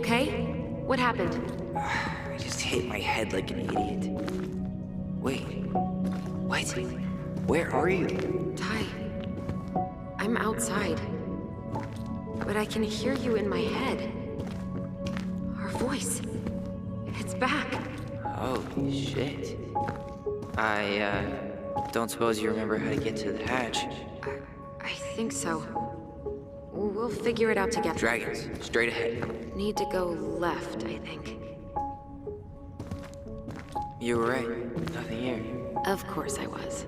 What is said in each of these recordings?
okay? What happened? I just hit my head like an idiot. Wait. What? Where are you? Ty, I'm outside. But I can hear you in my head. Our voice. It's back. Holy shit. I don't suppose you remember how to get to the hatch. I think so. We'll figure it out together. Dragons, straight ahead. Need to go left, I think. You were right. Nothing here. Of course I was.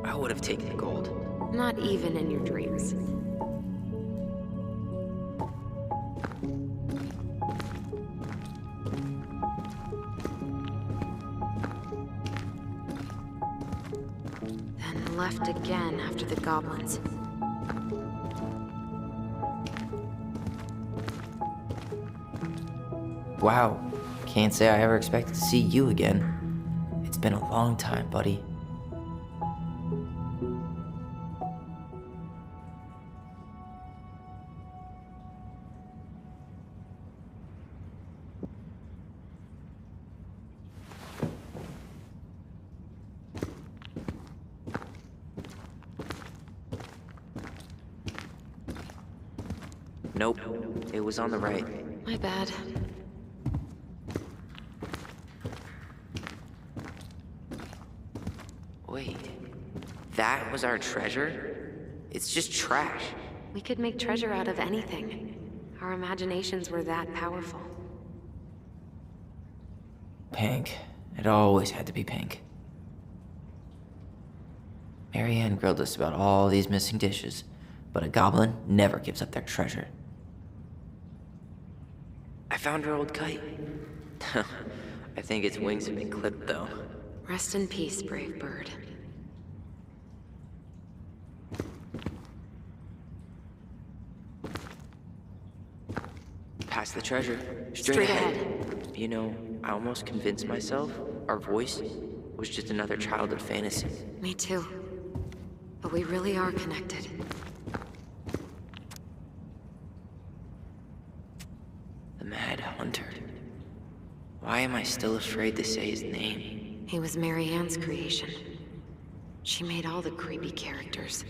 I would have taken the gold. Not even in your dreams. Then left again after the goblins. Wow, can't say I ever expected to see you again. It's been a long time, buddy. Nope. It was on the right. My bad. Wait. That was our treasure? It's just trash. We could make treasure out of anything. Our imaginations were that powerful. Pink. It always had to be pink. Marianne grilled us about all these missing dishes, but a goblin never gives up their treasure. I found our old kite. I think its wings have been clipped, though. Rest in peace, brave bird. Past the treasure. Straight ahead. You know, I almost convinced myself our voice was just another childhood fantasy. Me too. But we really are connected. The Mad Hunter. Why am I still afraid to say his name? He was Marianne's creation. She made all the creepy characters.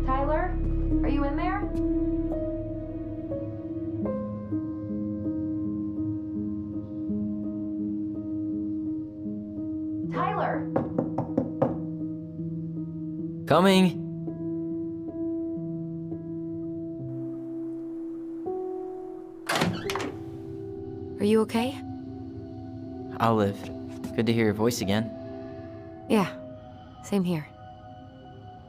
Tyler? Are you in there? Tyler! Coming! Are you okay? I'll live. Good to hear your voice again. Yeah, same here.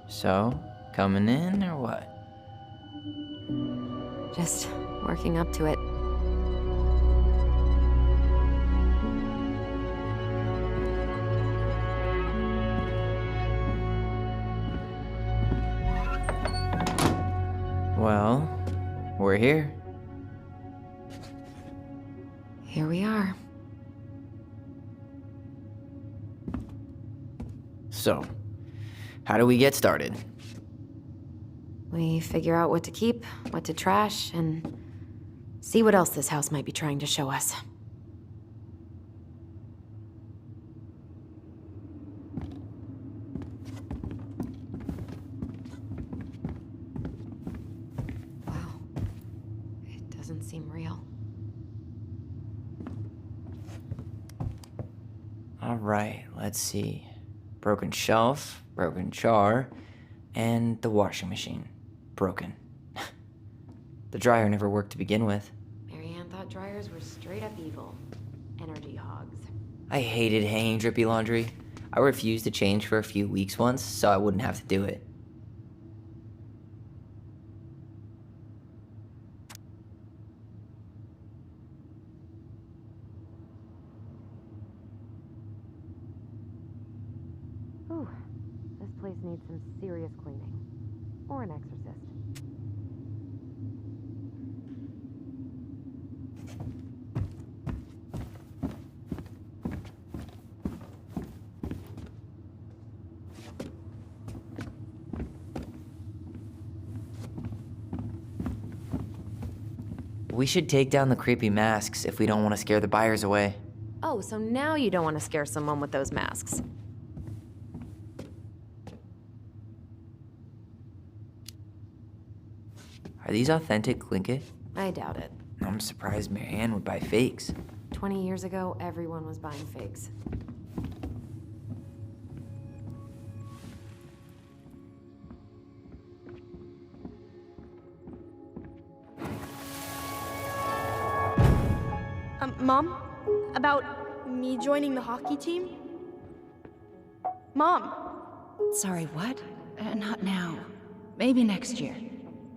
So, coming in or what? Just working up to it. Well, we're here. Here we are. So, how do we get started? We figure out what to keep, what to trash, and see what else this house might be trying to show us. Wow. It doesn't seem real. All right, let's see. Broken shelf, broken jar, and the washing machine. Broken. The dryer never worked to begin with. Marianne thought dryers were straight up evil. Energy hogs. I hated hanging drippy laundry. I refused to change for a few weeks once, so I wouldn't have to do it. Ooh, this place needs some serious cleaning. Or an exorcist. We should take down the creepy masks if we don't want to scare the buyers away. Oh, so now you don't want to scare someone with those masks. Are these authentic Tlingit? I doubt it. I'm surprised Marianne would buy fakes. 20 years ago, everyone was buying fakes. Mom? About me joining the hockey team? Mom! Sorry, what? Not now. Maybe next year.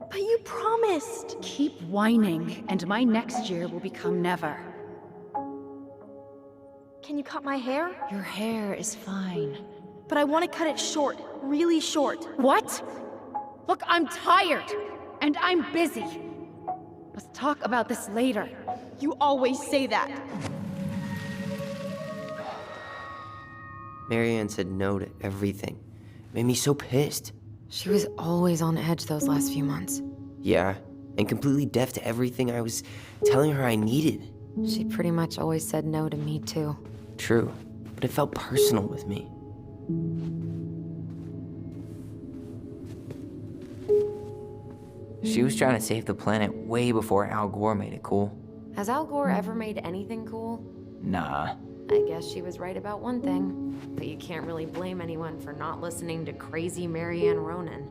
But you promised! Keep whining, and my next year will become never. Can you cut my hair? Your hair is fine. But I want to cut it short. Really short. What? Look, I'm tired, and I'm busy. Let's talk about this later. You always say that. Marianne said no to everything. Made me so pissed. She was always on edge those last few months. Yeah, and completely deaf to everything I was telling her I needed. She pretty much always said no to me, too. True, but it felt personal with me. She was trying to save the planet way before Al Gore made it cool. Has Al Gore ever made anything cool? Nah. I guess she was right about one thing, but you can't really blame anyone for not listening to crazy Marianne Ronan.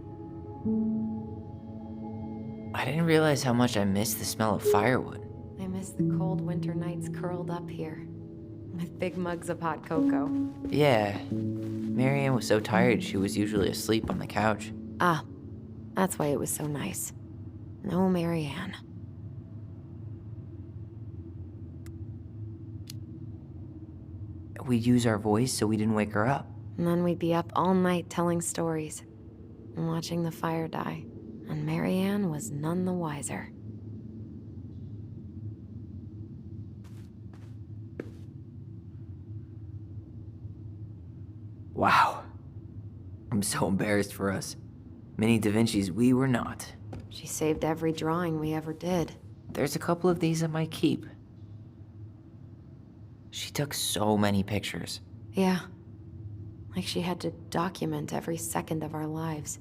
I didn't realize how much I missed the smell of firewood. I miss the cold winter nights curled up here, with big mugs of hot cocoa. Yeah. Marianne was so tired she was usually asleep on the couch. Ah, that's why it was so nice. No Marianne. We'd use our voice so we didn't wake her up. And then we'd be up all night telling stories and watching the fire die. And Marianne was none the wiser. Wow. I'm so embarrassed for us. Mini Da Vinci's we were not. She saved every drawing we ever did. There's a couple of these I might keep. She took so many pictures. Yeah. Like she had to document every second of our lives.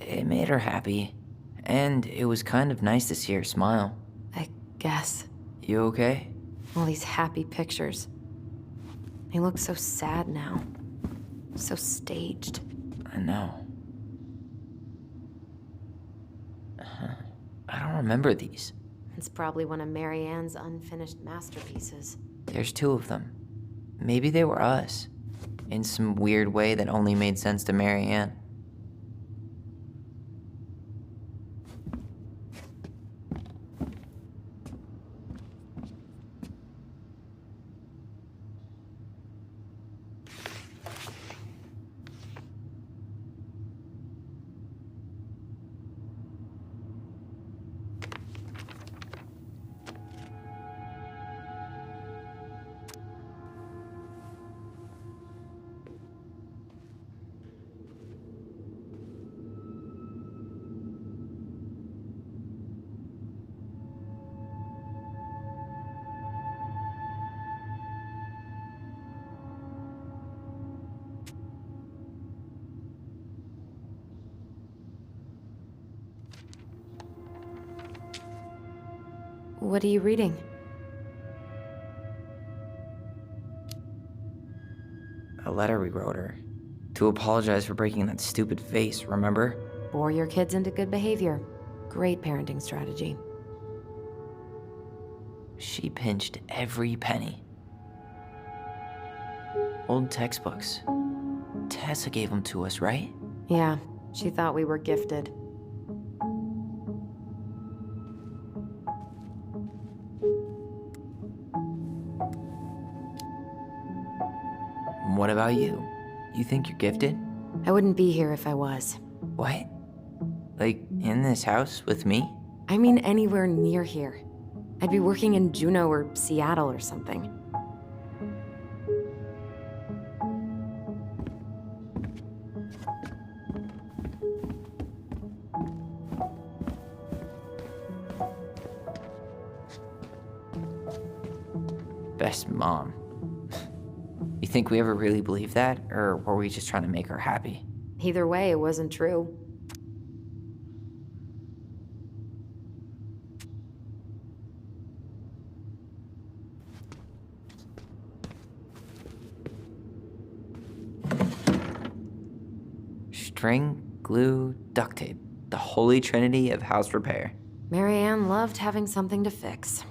It made her happy. And it was kind of nice to see her smile. I guess. You okay? All these happy pictures. They look so sad now. So staged. I know. I don't remember these. It's probably one of Marianne's unfinished masterpieces. There's two of them. Maybe they were us. In some weird way that only made sense to Marianne. What are you reading? A letter we wrote her. To apologize for breaking that stupid vase, remember? Bore your kids into good behavior. Great parenting strategy. She pinched every penny. Old textbooks. Tessa gave them to us, right? Yeah, she thought we were gifted. What about you? You think you're gifted? I wouldn't be here if I was. What? Like, in this house with me? I mean anywhere near here. I'd be working in Juneau or Seattle or something. Best mom. You think we ever really believed that? Or were we just trying to make her happy? Either way, it wasn't true. String, glue, duct tape. The holy trinity of house repair. Marianne loved having something to fix.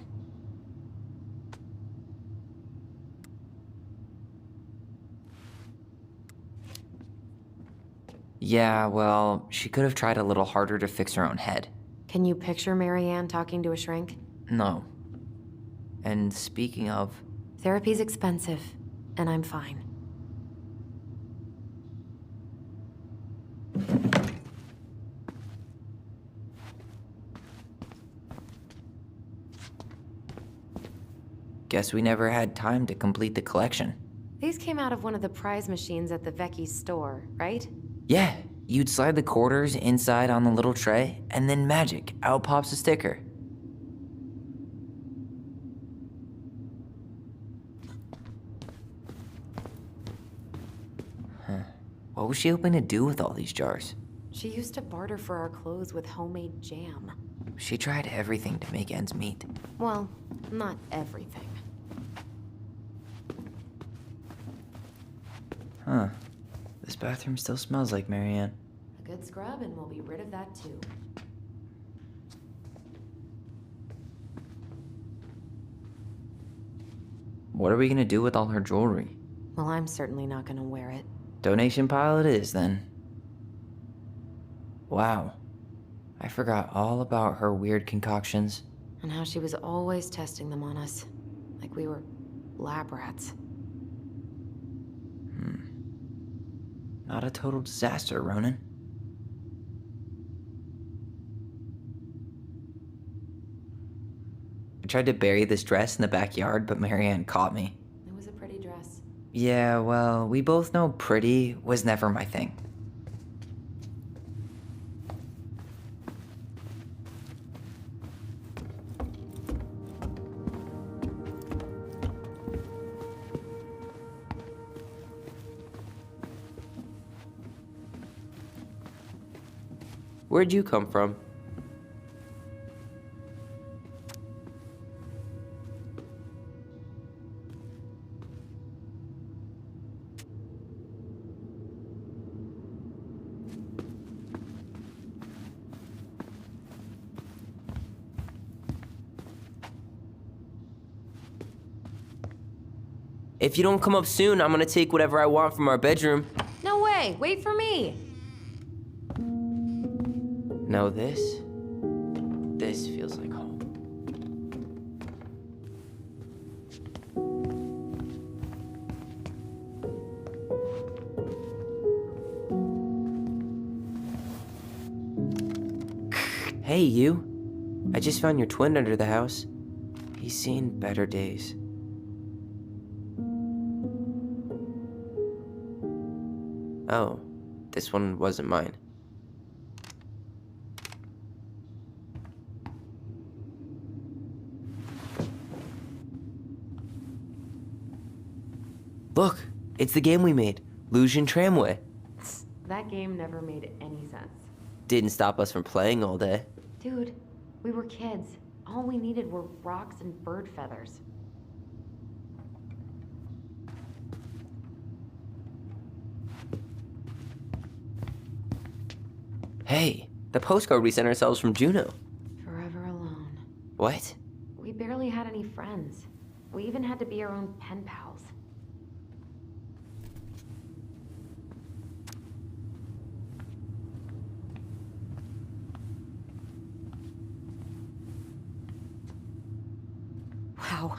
Yeah, well, she could have tried a little harder to fix her own head. Can you picture Marianne talking to a shrink? No. And speaking of, Therapy's expensive, and I'm fine. guess we never had time to complete the collection. These came out of one of the prize machines at the Vecchi's store, right? Yeah, you'd slide the quarters inside on the little tray, and then magic, out pops a sticker. What was she hoping to do with all these jars? She used to barter for our clothes with homemade jam. She tried everything to make ends meet. Well, not everything. Huh. This bathroom still smells like Marianne. A good scrub and we'll be rid of that too. What are we gonna do with all her jewelry? Well, I'm certainly not gonna wear it. Donation pile it is, then. Wow. I forgot all about her weird concoctions. And how she was always testing them on us. Like we were lab rats. Not a total disaster, Ronan. I tried to bury this dress in the backyard, but Marianne caught me. It was a pretty dress. Yeah, well, we both know pretty was never my thing. Where'd you come from? If you don't come up soon, I'm gonna take whatever I want from our bedroom. No way! Wait for me! No, this feels like home. Hey, you. I just found your twin under the house. He's seen better days. Oh, this one wasn't mine. Look, it's the game we made, Lusion Tramway. That game never made any sense. Didn't stop us from playing all day. Dude, we were kids. All we needed were rocks and bird feathers. Hey, the postcard we sent ourselves from Juneau. Forever alone. What? We barely had any friends. We even had to be our own pen pals. Wow.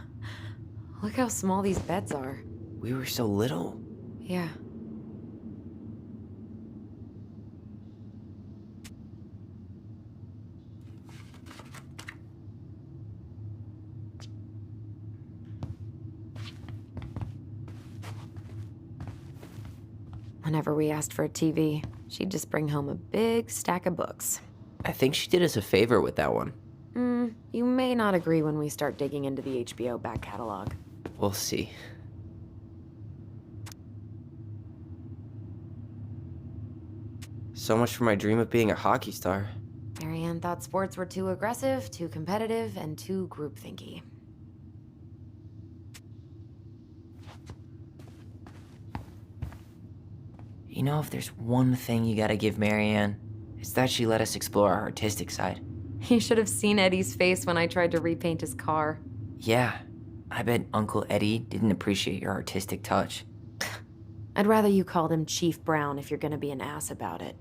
Look how small these beds are. We were so little. Yeah. Whenever we asked for a TV, she'd just bring home a big stack of books. I think she did us a favor with that one. You may not agree when we start digging into the HBO back catalog. We'll see. So much for my dream of being a hockey star. Marianne thought sports were too aggressive, too competitive, and too groupthinky. You know, if there's one thing you gotta give Marianne, it's that she let us explore our artistic side. You should have seen Eddie's face when I tried to repaint his car. Yeah, I bet Uncle Eddie didn't appreciate your artistic touch. I'd rather you called him Chief Brown if you're gonna be an ass about it.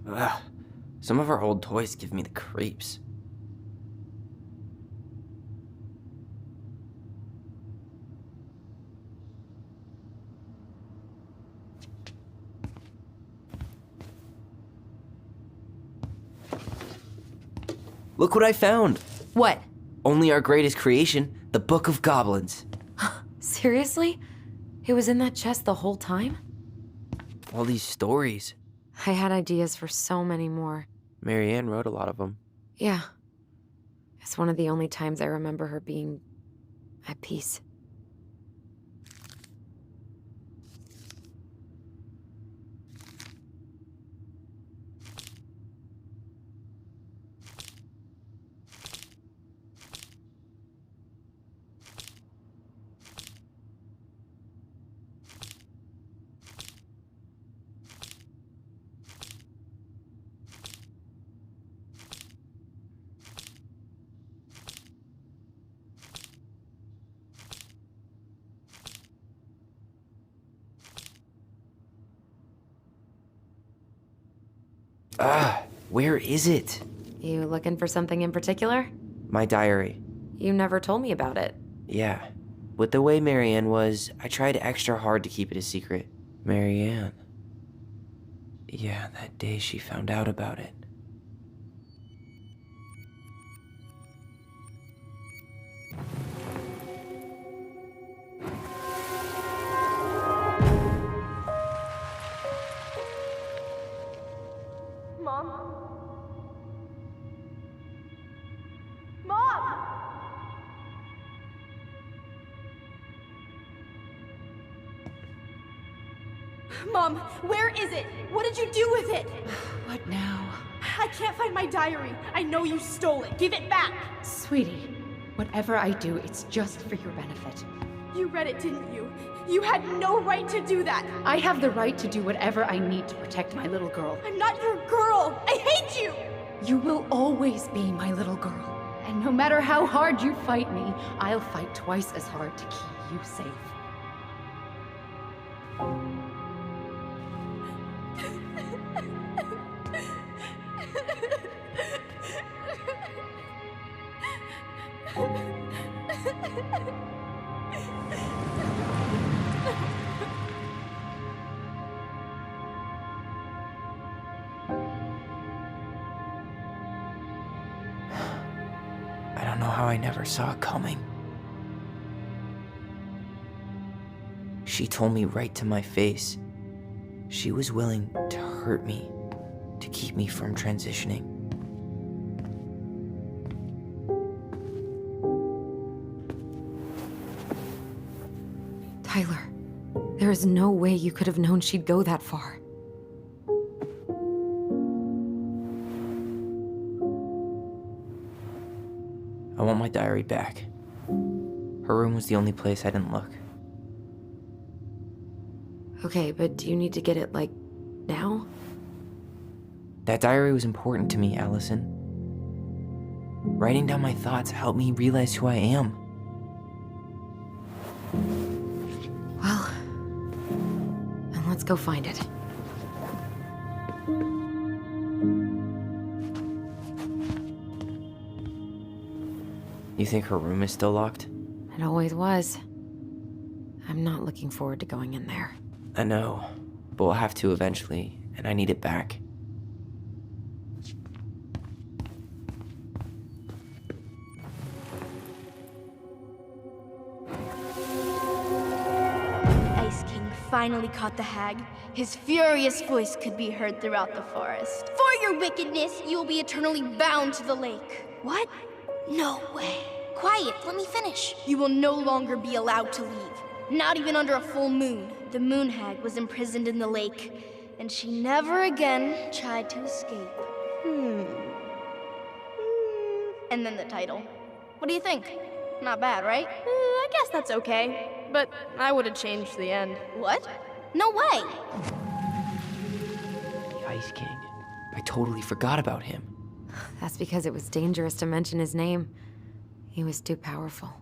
Ugh. Some of our old toys give me the creeps. Look what I found! What? Only our greatest creation, the Book of Goblins. Seriously? It was in that chest the whole time? All these stories. I had ideas for so many more. Marianne wrote a lot of them. Yeah. It's one of the only times I remember her being at peace. Where is it? You looking for something in particular? My diary. You never told me about it. Yeah. With the way Marianne was, I tried extra hard to keep it a secret. Marianne. Yeah, that day she found out about it. Mom? Mom! Mom, where is it? What did you do with it? What now? I can't find my diary. I know you stole it. Give it back. Sweetie, whatever I do, it's just for your benefit. You read it, didn't you? You had no right to do that. I have the right to do whatever I need to protect my little girl. I'm not your girl. I hate you. You will always be my little girl. And no matter how hard you fight me, I'll fight twice as hard to keep you safe. I don't know how I never saw it coming. She told me right to my face. She was willing to hurt me, to keep me from transitioning. Tyler, There is no way you could have known she'd go that far. I want my diary back. Her room was the only place I didn't look. Okay, but do you need to get it, like, now? That diary was important to me, Allison. Writing down my thoughts helped me realize who I am. Well, then let's go find it. You think her room is still locked? It always was. I'm not looking forward to going in there. I know, but we'll have to eventually, and I need it back. Ice King finally caught the hag. His furious voice could be heard throughout the forest. For your wickedness, you will be eternally bound to the lake. What? No way. Quiet, let me finish. You will no longer be allowed to leave. Not even under a full moon. The moon hag was imprisoned in the lake, and she never again tried to escape. And then the title. What do you think? Not bad, right? I guess that's okay. But I would have changed the end. What? No way! The Ice King. I totally forgot about him. That's because it was dangerous to mention his name. He was too powerful.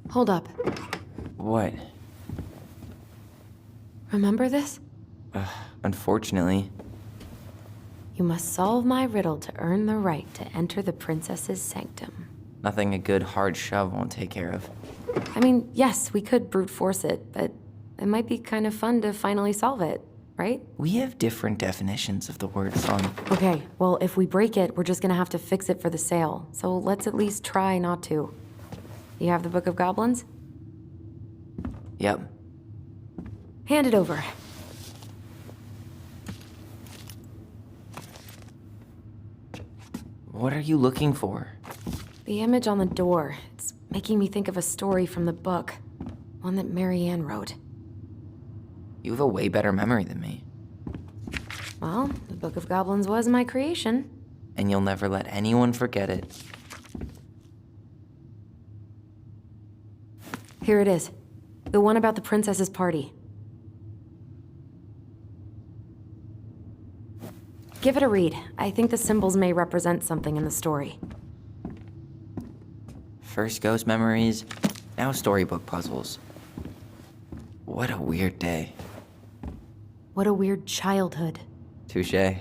Hold up. What? Remember this? Unfortunately. You must solve my riddle to earn the right to enter the princess's sanctum. Nothing a good hard shove won't take care of. I mean, yes, we could brute force it, but it might be kind of fun to finally solve it, right? We have different definitions of the word fun. Okay, well, if we break it, we're just gonna have to fix it for the sale. So let's at least try not to. You have the Book of Goblins? Yep. Hand it over. What are you looking for? The image on the door. It's making me think of a story from the book. One that Marianne wrote. You have a way better memory than me. Well, the Book of Goblins was my creation. And you'll never let anyone forget it. Here it is. The one about the princess's party. Give it a read. I think the symbols may represent something in the story. First ghost memories, now storybook puzzles. What a weird day. What a weird childhood. Touché.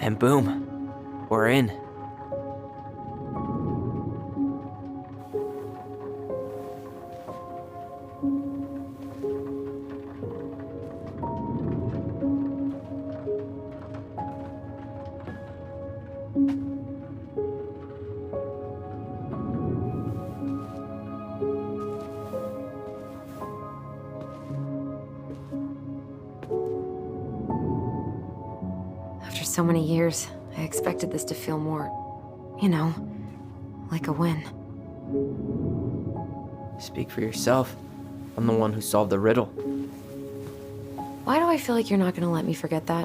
And boom, we're in. After so many years, I expected this to feel more, you know, like a win. Speak for yourself. I'm the one who solved the riddle. Why do I feel like you're not gonna let me forget that?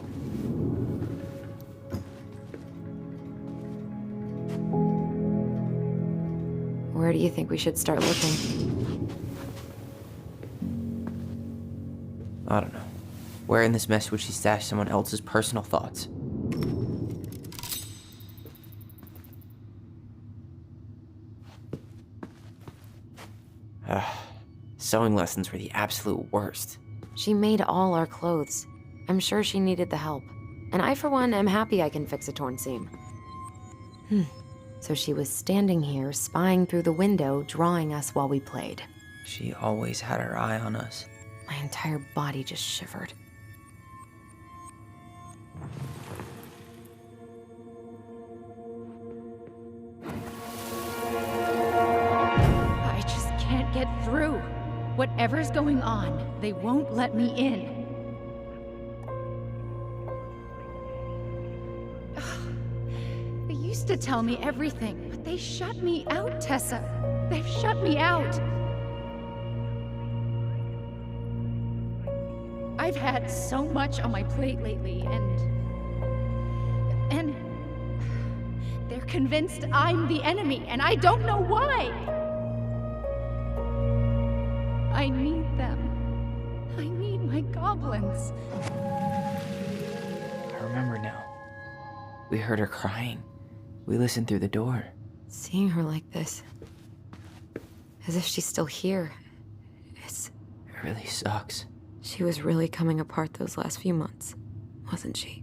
Where do you think we should start looking? I don't know. Where in this mess would she stash someone else's personal thoughts? Sewing lessons were the absolute worst. She made all our clothes. I'm sure she needed the help. And I, for one, am happy I can fix a torn seam. So she was standing here, spying through the window, drawing us while we played. She always had her eye on us. My entire body just shivered. I just can't get through. Whatever's going on, they won't let me in. They used to tell me everything, but they shut me out, Tessa. They've shut me out. I've had so much on my plate lately, and they're convinced I'm the enemy, and I don't know why. I need them. I need my goblins. I remember now. We heard her crying. We listened through the door. Seeing her like this, as if she's still here, It really sucks. she was really coming apart those last few months, wasn't she?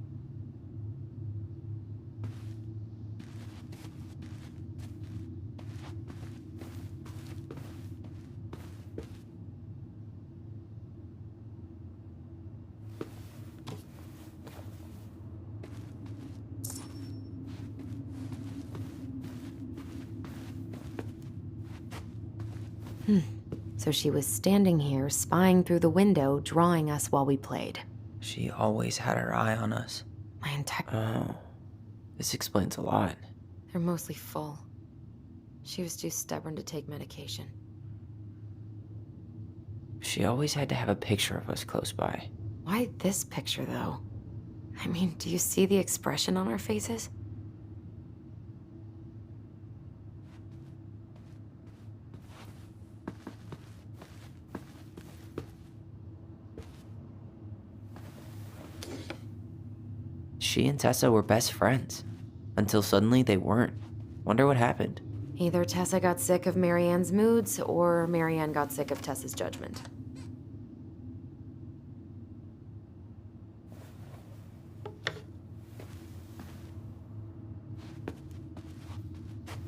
So she was standing here, spying through the window, drawing us while we played. She always had her eye on us. My entire... Oh, this explains a lot. They're mostly full. She was too stubborn to take medication. She always had to have a picture of us close by. Why this picture, though? I mean, do you see the expression on our faces? She and Tessa were best friends. Until suddenly they weren't. Wonder what happened. Either Tessa got sick of Marianne's moods, or Marianne got sick of Tessa's judgment.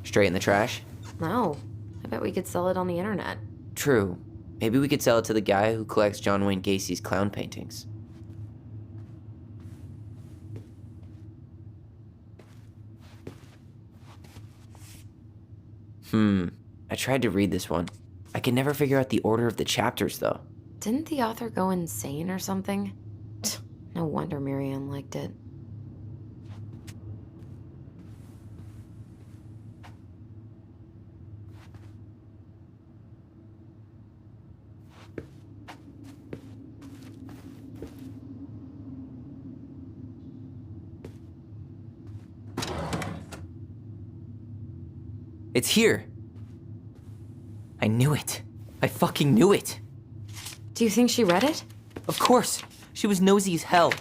Straight in the trash? No. I bet we could sell it on the internet. True. Maybe we could sell it to the guy who collects John Wayne Gacy's clown paintings. I tried to read this one. I can never figure out the order of the chapters, though. Didn't the author go insane or something? No wonder Marianne liked it. It's here. I knew it. I fucking knew it. Do you think she read it? Of course. She was nosy as hell.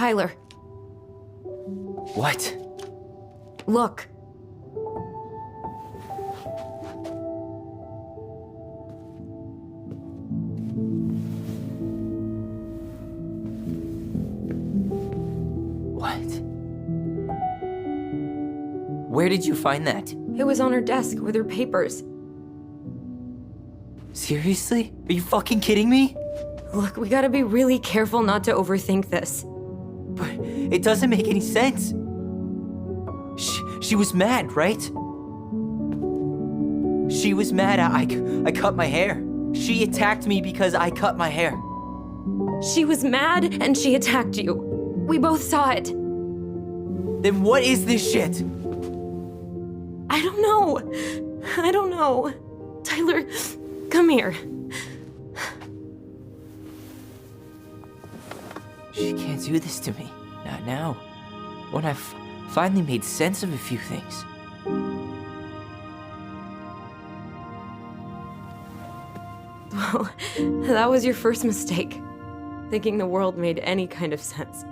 Tyler, What? look. What? Where did you find that? It was on her desk with her papers. Seriously? Are you fucking kidding me? Look, we gotta be really careful not to overthink this. But it doesn't make any sense. She was mad, right? She was mad I cut my hair. She attacked me because I cut my hair. She was mad and she attacked you. We both saw it. Then what is this shit? I don't know. I don't know. Tyler, come here. She can't do this to me. Not now. When I've finally made sense of a few things. Well, that was your first mistake. Thinking the world made any kind of sense.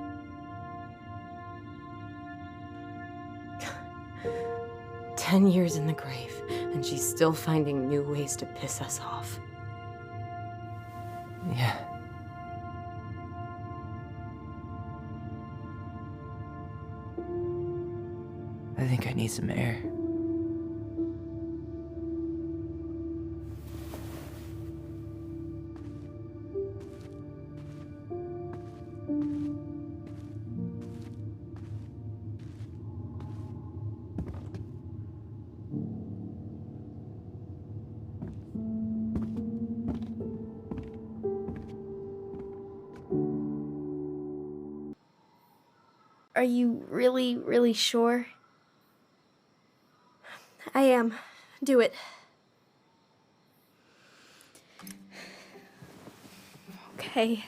"10 years in the grave, and she's still finding new ways to piss us off." Yeah. I think I need some air. Are you really, really sure? I am. Do it. Okay.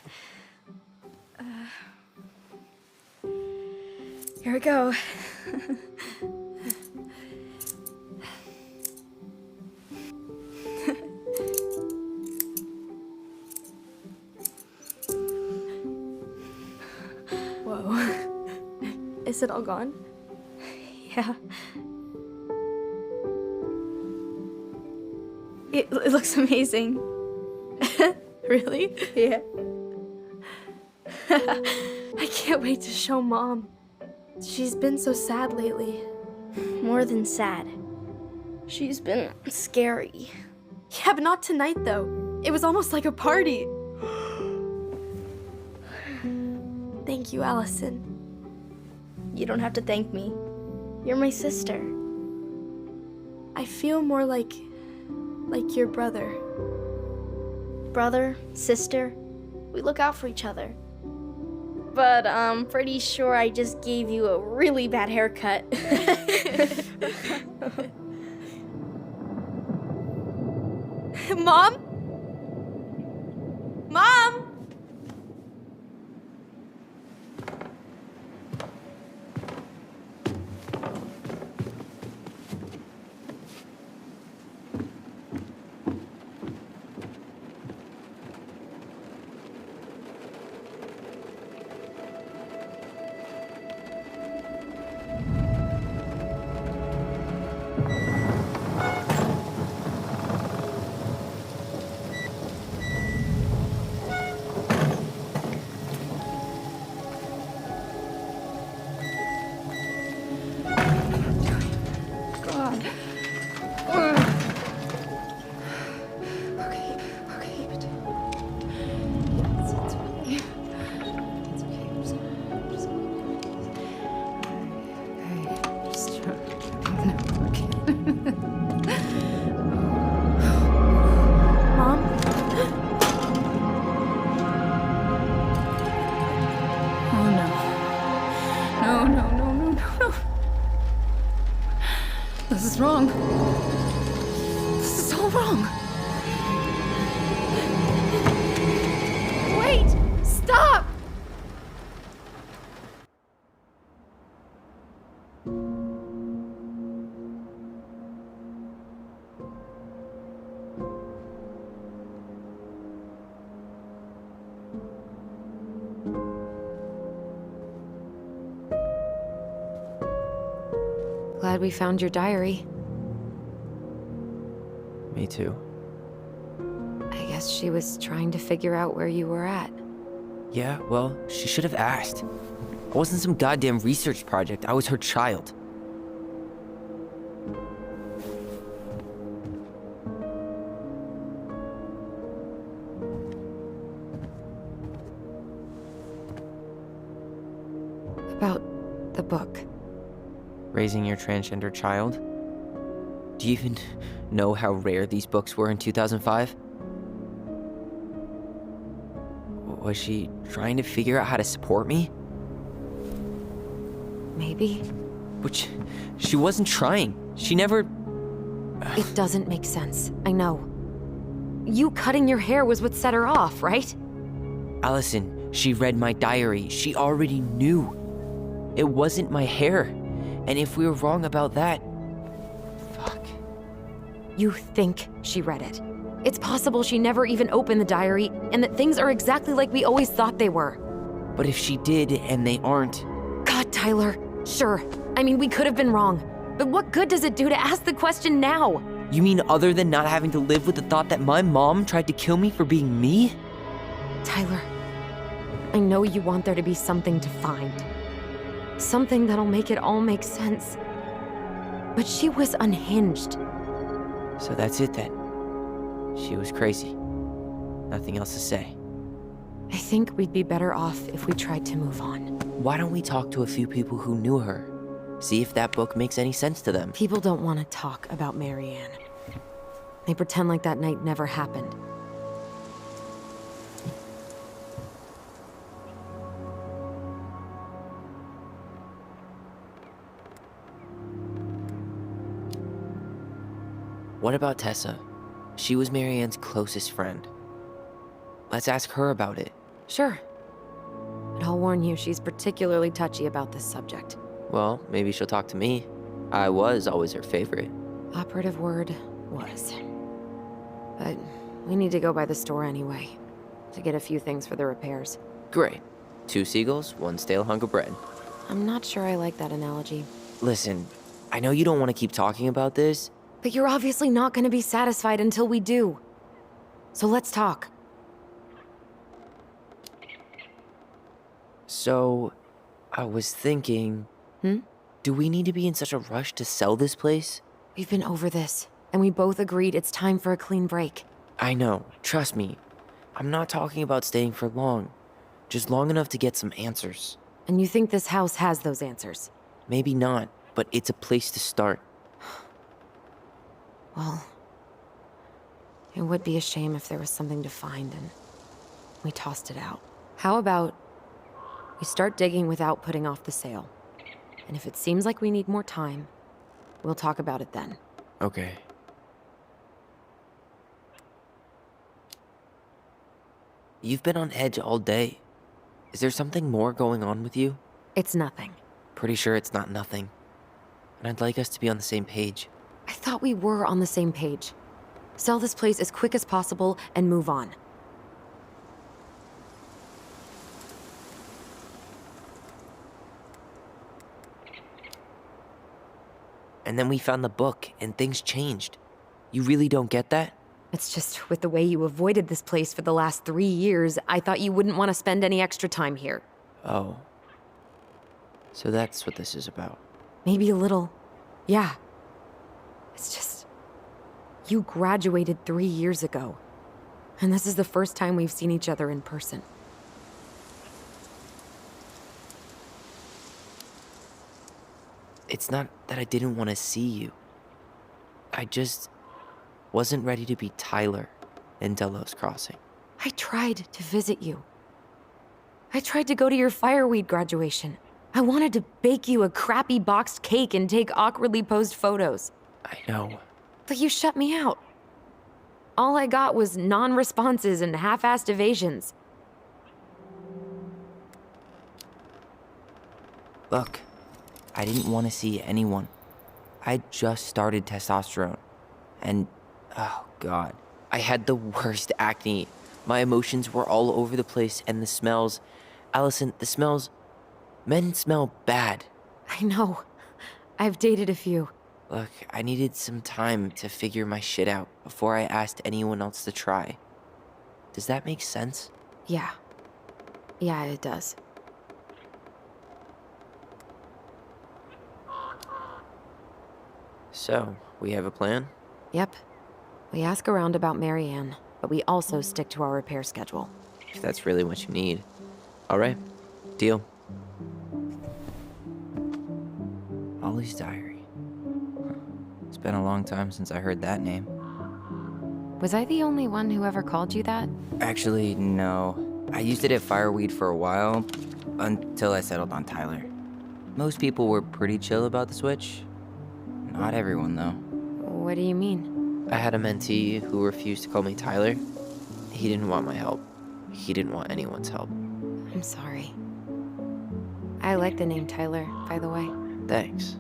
Here we go. Whoa. Is it all gone? Yeah. It looks amazing. Really? Yeah. I can't wait to show Mom. She's been so sad lately. More than sad. She's been scary. Yeah, but not tonight though. It was almost like a party. Thank you, Allison. You don't have to thank me. You're my sister. I feel more like your brother. Brother, sister, we look out for each other. But I'm pretty sure I just gave you a really bad haircut. Mom? Mom? This is wrong. This is all wrong. Wait! Stop! Glad we found your diary. Me too. I guess she was trying to figure out where you were at. Yeah, well, she should have asked. I wasn't some goddamn research project. I was her child. About the book. Raising your transgender child? Do you even know how rare these books were in 2005? Was she trying to figure out how to support me? Maybe. Which, she wasn't trying. She never... It doesn't make sense. I know. You cutting your hair was what set her off, right? Allison, she read my diary. She already knew. It wasn't my hair. And if we were wrong about that... Fuck. You think she read it. It's possible she never even opened the diary, and that things are exactly like we always thought they were. But if she did, and they aren't... God, Tyler. Sure. I mean, we could have been wrong. But what good does it do to ask the question now? You mean other than not having to live with the thought that my mom tried to kill me for being me? Tyler, I know you want there to be something to find. Something that'll make it all make sense. But she was unhinged. So that's it then. She was crazy. Nothing else to say. I think we'd be better off if we tried to move on. Why don't we talk to a few people who knew her? See if that book makes any sense to them. People don't want to talk about Marianne. They pretend like that night never happened. What about Tessa? She was Marianne's closest friend. Let's ask her about it. Sure. But I'll warn you, she's particularly touchy about this subject. Well, maybe she'll talk to me. I was always her favorite. Operative word was. But we need to go by the store anyway, to get a few things for the repairs. Great. 2 seagulls, 1 stale hunk of bread. I'm not sure I like that analogy. Listen, I know you don't want to keep talking about this. But you're obviously not going to be satisfied until we do. So let's talk. So, I was thinking... Do we need to be in such a rush to sell this place? We've been over this, and we both agreed it's time for a clean break. I know, trust me. I'm not talking about staying for long. Just long enough to get some answers. And you think this house has those answers? Maybe not, but it's a place to start. Well, it would be a shame if there was something to find and we tossed it out. How about we start digging without putting off the sale? And if it seems like we need more time, we'll talk about it then. Okay. You've been on edge all day. Is there something more going on with you? It's nothing. Pretty sure it's not nothing. And I'd like us to be on the same page. I thought we were on the same page. Sell this place as quick as possible and move on. And then we found the book, and things changed. You really don't get that? It's just with the way you avoided this place for the last 3 years, I thought you wouldn't want to spend any extra time here. Oh. So that's what this is about. Maybe a little. Yeah. It's just... You graduated 3 years ago. And this is the first time we've seen each other in person. It's not that I didn't want to see you. I just wasn't ready to be Tyler in Delos Crossing. I tried to visit you. I tried to go to your fireweed graduation. I wanted to bake you a crappy boxed cake and take awkwardly posed photos. I know. But you shut me out. All I got was non-responses and half-assed evasions. Look, I didn't want to see anyone. I just started testosterone. And, oh God, I had the worst acne. My emotions were all over the place, and the smells... Allison, the smells... Men smell bad. I know. I've dated a few. Look, I needed some time to figure my shit out before I asked anyone else to try. Does that make sense? Yeah. Yeah, it does. So, we have a plan? Yep. We ask around about Marianne, but we also stick to our repair schedule. If that's really what you need. Alright, deal. Ollie's diary. It's been a long time since I heard that name. Was I the only one who ever called you that? Actually, no. I used it at Fireweed for a while, until I settled on Tyler. Most people were pretty chill about the switch. Not everyone, though. What do you mean? I had a mentee who refused to call me Tyler. He didn't want my help. He didn't want anyone's help. I'm sorry. I like the name Tyler, by the way. Thanks.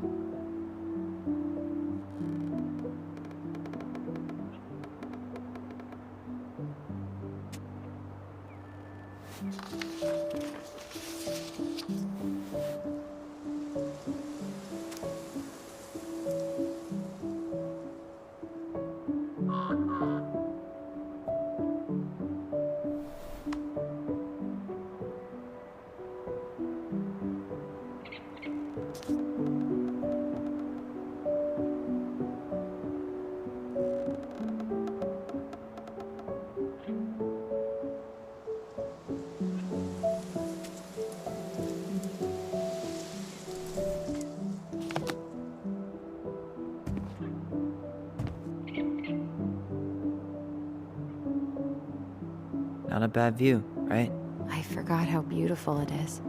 Not a bad view, right? I forgot how beautiful it is.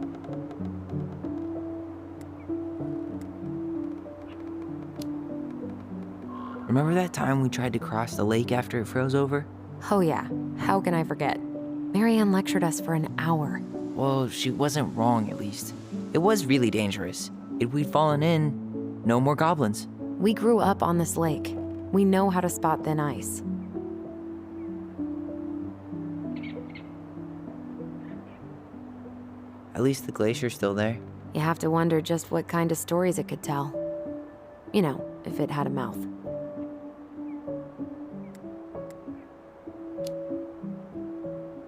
Remember that time we tried to cross the lake after it froze over? Oh yeah, how can I forget? Marianne lectured us for an hour. Well, she wasn't wrong, at least. It was really dangerous. If we'd fallen in, no more goblins. We grew up on this lake. We know how to spot thin ice. At least the glacier's still there. You have to wonder just what kind of stories it could tell. You know, if it had a mouth.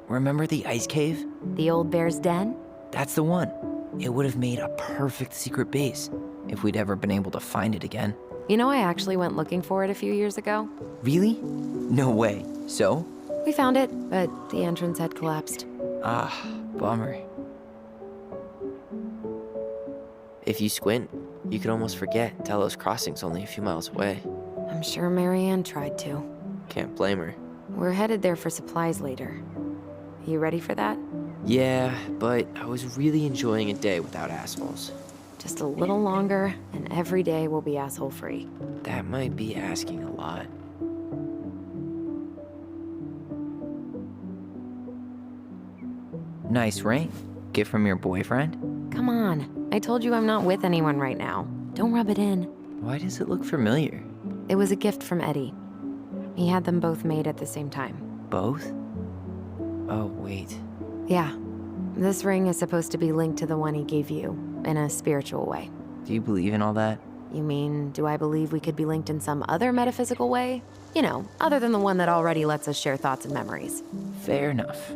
Remember the ice cave? The old bear's den? That's the one. It would have made a perfect secret base if we'd ever been able to find it again. You know, I actually went looking for it a few years ago. Really? No way. So? We found it, but the entrance had collapsed. Ah, bummer. If you squint, you can almost forget Talos Crossing's only a few miles away. I'm sure Marianne tried to. Can't blame her. We're headed there for supplies later. You ready for that? Yeah, but I was really enjoying a day without assholes. Just a little longer, and every day will be asshole-free. That might be asking a lot. Nice ring. Gift from your boyfriend? Come on, I told you I'm not with anyone right now. Don't rub it in. Why does it look familiar? It was a gift from Eddie. He had them both made at the same time. Both? Oh, wait. Yeah. This ring is supposed to be linked to the one he gave you, in a spiritual way. Do you believe in all that? You mean, do I believe we could be linked in some other metaphysical way? You know, other than the one that already lets us share thoughts and memories. Fair enough.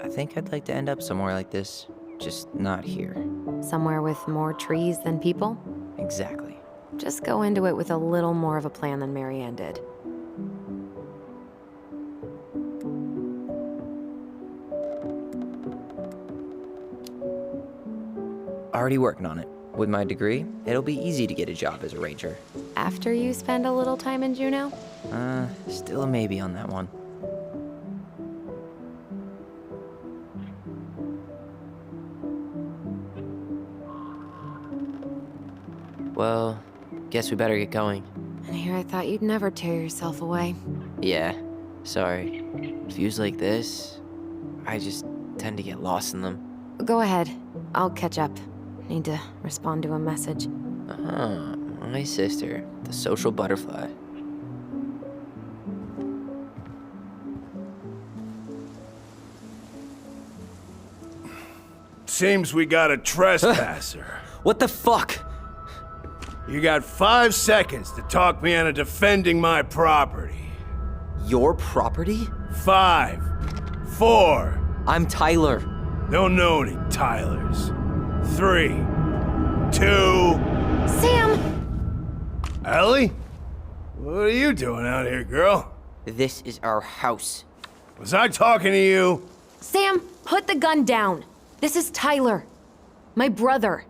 I think I'd like to end up somewhere like this, just not here. Somewhere with more trees than people? Exactly. Just go into it with a little more of a plan than Marianne did. Already working on it. With my degree, it'll be easy to get a job as a ranger. After you spend a little time in Juneau? Still a maybe on that one. Well, guess we better get going. And here I thought you'd never tear yourself away. Yeah, sorry. Views like this, I just tend to get lost in them. Go ahead. I'll catch up. Need to respond to a message. Ah, my sister, the social butterfly. seems we got a trespasser. What the fuck? You got 5 seconds to talk me into defending my property. Your property? 5, 4, I'm Tyler. don't know any Tylers. 3, 2... Sam! Ellie? What are you doing out here, girl? This is our house. Was I talking to you? Sam, put the gun down. This is Tyler. My brother.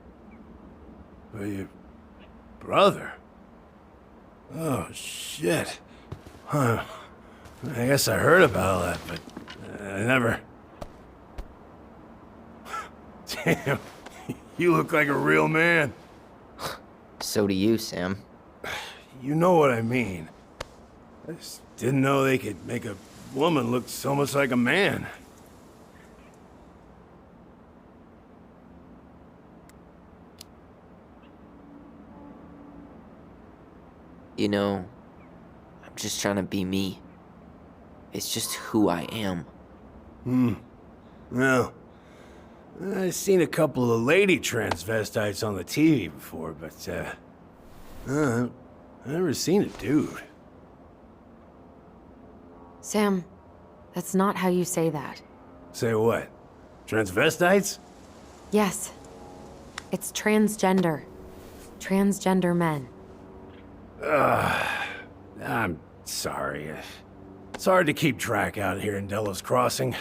Well, your brother? Oh, shit. Huh. I guess I heard about all that, but I never... Damn, you look like a real man. So do you, Sam. You know what I mean. I just didn't know they could make a woman look so much like a man. You know, I'm just trying to be me. It's just who I am. Well, I've seen a couple of lady transvestites on the TV before, but, I've never seen a dude. Sam, that's not how you say that. Say what? Transvestites? Yes. It's transgender. Transgender men. I'm sorry. It's hard to keep track out here in Delos Crossing.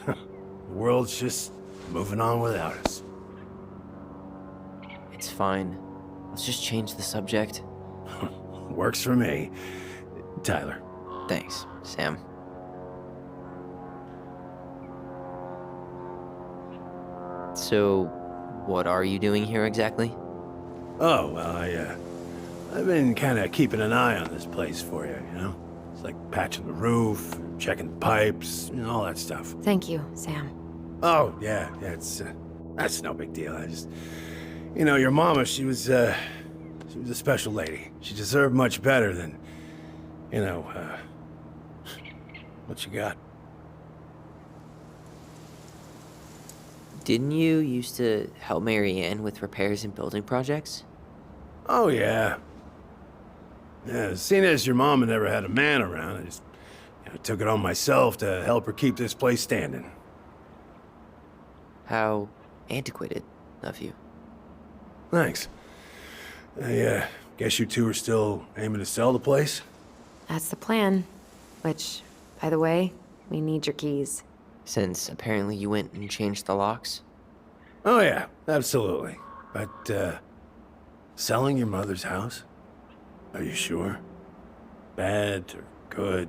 The world's just moving on without us. It's fine. Let's just change the subject. Works for me. Tyler. Thanks, Sam. So, what are you doing here exactly? Oh, well, I've been kind of keeping an eye on this place for you, you know? It's like patching the roof, checking the pipes, you know, all that stuff. Thank you, Sam. Oh, yeah, that's no big deal. I just, you know, your mama, she was a special lady. She deserved much better than, you know, what you got. Didn't you used to help Mary Ann with repairs and building projects? Oh, yeah. Yeah, seeing as your mama never had a man around, I just took it on myself to help her keep this place standing. How antiquated of you. Thanks. I guess you two are still aiming to sell the place? That's the plan. Which, by the way, we need your keys. Since apparently you went and changed the locks? Oh, yeah, absolutely. But, selling your mother's house? Are you sure? Bad or good?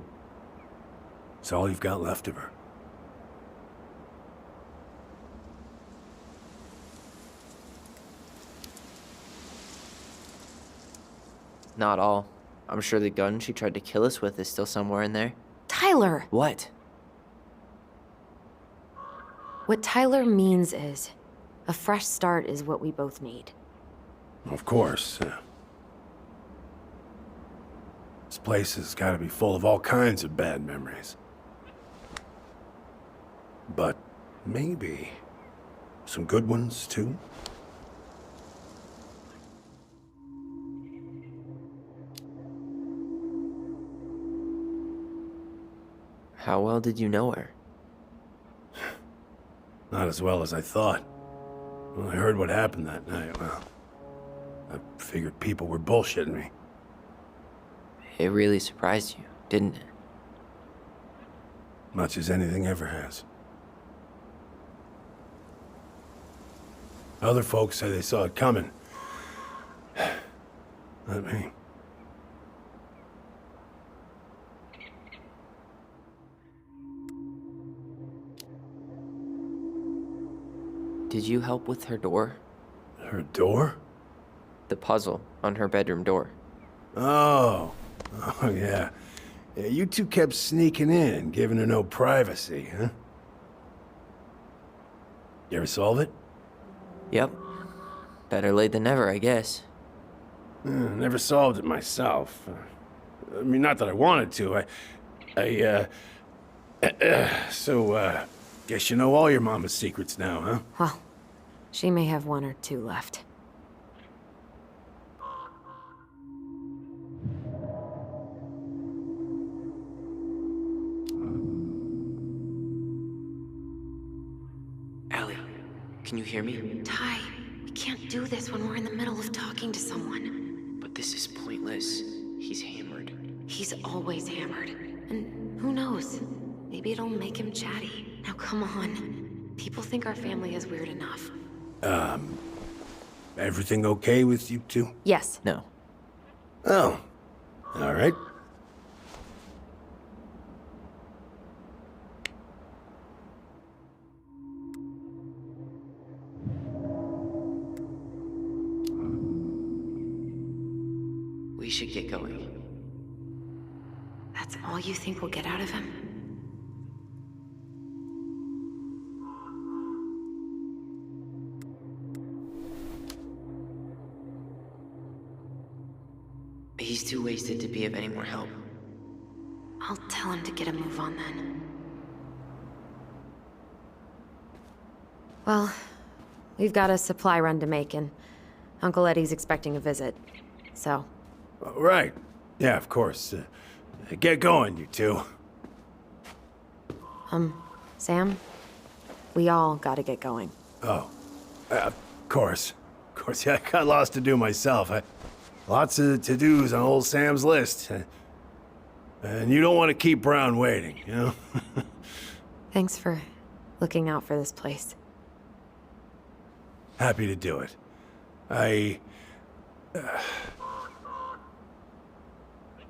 It's all you've got left of her. Not all. I'm sure the gun she tried to kill us with is still somewhere in there. Tyler! What? What Tyler means is, a fresh start is what we both need. Of course. This place has got to be full of all kinds of bad memories. But maybe some good ones, too? How well did you know her? Not as well as I thought. When I heard what happened that night, well, I figured people were bullshitting me. It really surprised you, didn't it? Much as anything ever has. Other folks say they saw it coming. Not me. Did you help with her door? Her door? The puzzle on her bedroom door. Oh. Oh, yeah. Yeah, you two kept sneaking in, giving her no privacy, huh? You ever solve it? Yep. Better late than never, I guess. Never solved it myself. I mean, not that I wanted to. So, guess you know all your mama's secrets now, huh? Well, She may have one or two left. Allie, can you hear me? Ty, we can't do this when we're in the middle of talking to someone. But this is pointless. He's hammered. He's always hammered. And who knows? Maybe it'll make him chatty. Now come on. People think our family is weird enough. Everything okay with you two? Yes. No. Oh, all right. We should get going. That's all you think we'll get out of him? He's too wasted to be of any more help. I'll tell him to get a move on then. Well, we've got a supply run to make, and Uncle Eddie's expecting a visit. So, Right. Yeah, of course. Get going, you two. Sam, we all gotta get going. Oh, of course. Of course, yeah, I got lots to do myself. Lots of to-dos on old Sam's list. And you don't want to keep Brown waiting, you know? Thanks for looking out for this place. Happy to do it. I...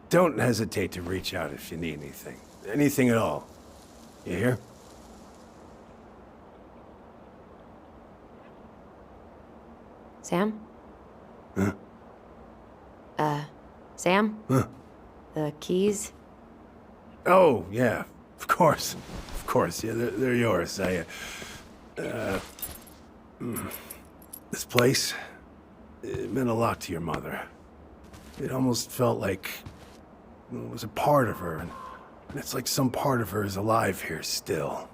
don't hesitate to reach out if you need anything. Anything at all. You hear? Sam? Huh? Sam? Huh? The keys? Oh, yeah. Of course. Of course. Yeah, they're yours. This place, it meant a lot to your mother. It almost felt like it was a part of her, and it's like some part of her is alive here still.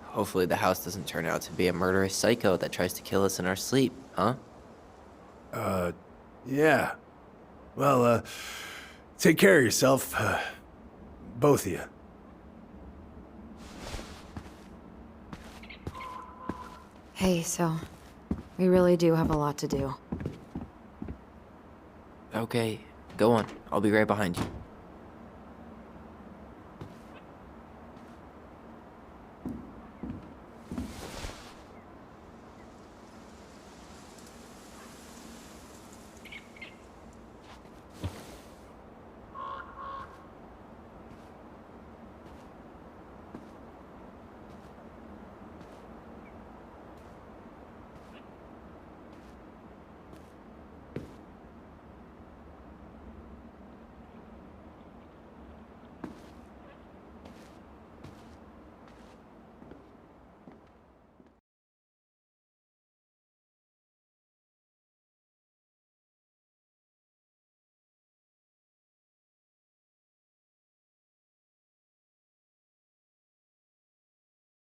Hopefully the house doesn't turn out to be a murderous psycho that tries to kill us in our sleep, huh? Yeah. Well, take care of yourself, both of you. Hey, so we really do have a lot to do. Okay, go on. I'll be right behind you.